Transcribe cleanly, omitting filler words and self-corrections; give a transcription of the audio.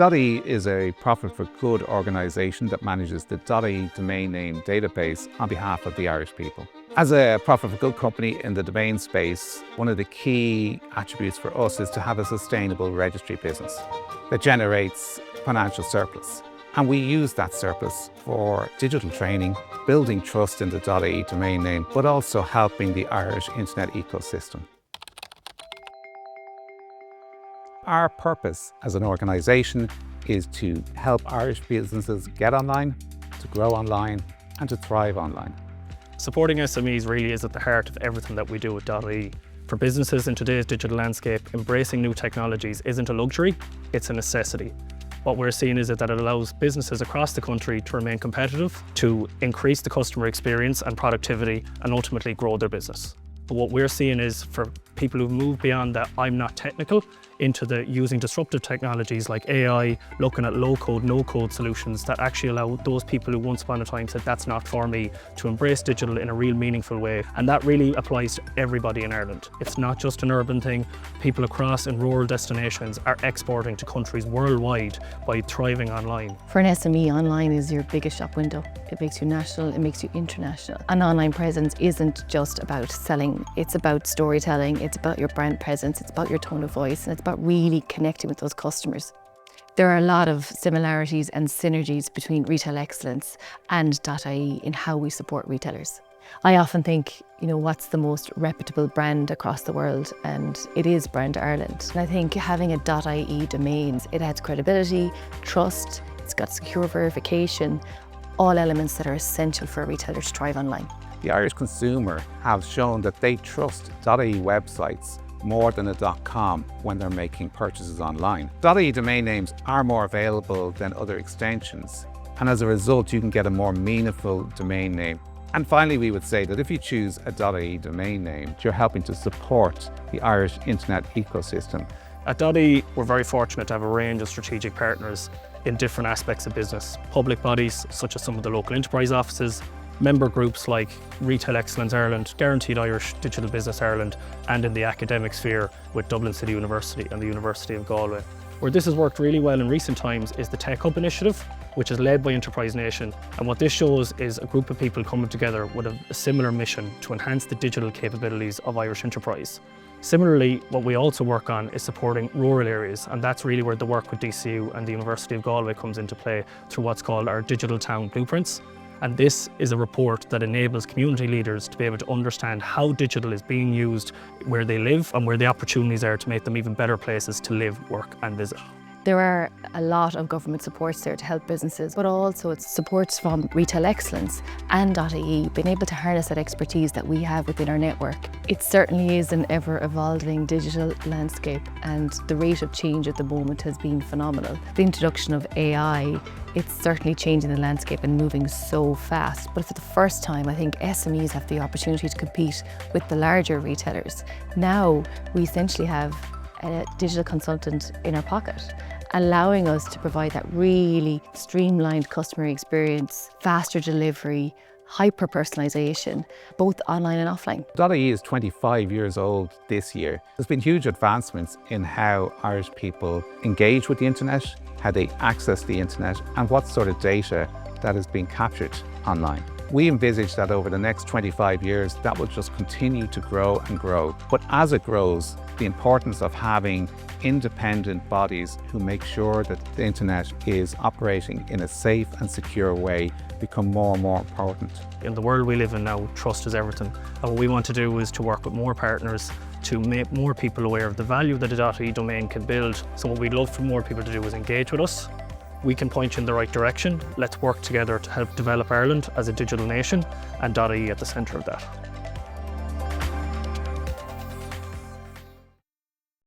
.ie is a profit for good organisation that manages the .ie domain name database on behalf of the Irish people. As a profit for good company in the domain space, one of the key attributes for us is to have a sustainable registry business that generates financial surplus. And we use that surplus for digital training, building trust in the .ie domain name, but also helping the Irish internet ecosystem. Our purpose as an organisation is to help Irish businesses get online, to grow online, and to thrive online. Supporting SMEs really is at the heart of everything that we do at .ie. For businesses in today's digital landscape, embracing new technologies isn't a luxury, it's a necessity. What we're seeing is that it allows businesses across the country to remain competitive, to increase the customer experience and productivity, and ultimately grow their business. But what we're seeing is for people who've moved beyond that I'm not technical into the using disruptive technologies like AI, looking at low-code, no-code solutions that actually allow those people who once upon a time said that's not for me to embrace digital in a real meaningful way. And that really applies to everybody in Ireland. It's not just an urban thing. People across in rural destinations are exporting to countries worldwide by thriving online. For an SME, online is your biggest shop window. It makes you national, it makes you international. An online presence isn't just about selling, it's about storytelling, it's about your brand presence, it's about your tone of voice, and it's about really connecting with those customers. There are a lot of similarities and synergies between Retail Excellence and .ie in how we support retailers. I often think, what's the most reputable brand across the world? And it is Brand Ireland. And I think having a .ie domain, it adds credibility, trust, it's got secure verification, all elements that are essential for a retailer to thrive online. The Irish consumer have shown that they trust .ie websites more than a .com when they're making purchases online. .ie domain names are more available than other extensions, and as a result you can get a more meaningful domain name. And finally, we would say that if you choose a .ie domain name, you're helping to support the Irish internet ecosystem. At .ie, we're very fortunate to have a range of strategic partners in different aspects of business. Public bodies, such as some of the local enterprise offices, member groups like Retail Excellence Ireland, Guaranteed Irish Digital Business Ireland, and in the academic sphere with Dublin City University and the University of Galway. Where this has worked really well in recent times is the Tech Hub initiative, which is led by Enterprise Nation. And what this shows is a group of people coming together with a similar mission to enhance the digital capabilities of Irish enterprise. Similarly, what we also work on is supporting rural areas, and that's really where the work with DCU and the University of Galway comes into play through what's called our Digital Town Blueprints. And this is a report that enables community leaders to be able to understand how digital is being used where they live and where the opportunities are to make them even better places to live, work and visit. There are a lot of government supports there to help businesses, but also it's supports from Retail Excellence and .ie, being able to harness that expertise that we have within our network. It certainly is an ever-evolving digital landscape, and the rate of change at the moment has been phenomenal. The introduction of AI, it's certainly changing the landscape and moving so fast, but for the first time I think SMEs have the opportunity to compete with the larger retailers. Now we essentially have a digital consultant in our pocket, allowing us to provide that really streamlined customer experience, faster delivery, hyper-personalisation, both online and offline. .ie is 25 years old this year. There's been huge advancements in how Irish people engage with the internet, how they access the internet, and what sort of data that is being captured online. We envisage that over the next 25 years, that will just continue to grow and grow. But as it grows, the importance of having independent bodies who make sure that the internet is operating in a safe and secure way become more and more important. In the world we live in now, trust is everything. And what we want to do is to work with more partners to make more people aware of the value that a .ie domain can build. So what we'd love for more people to do is engage with us. We can point you in the right direction. Let's work together to help develop Ireland as a digital nation, and .ie at the centre of that.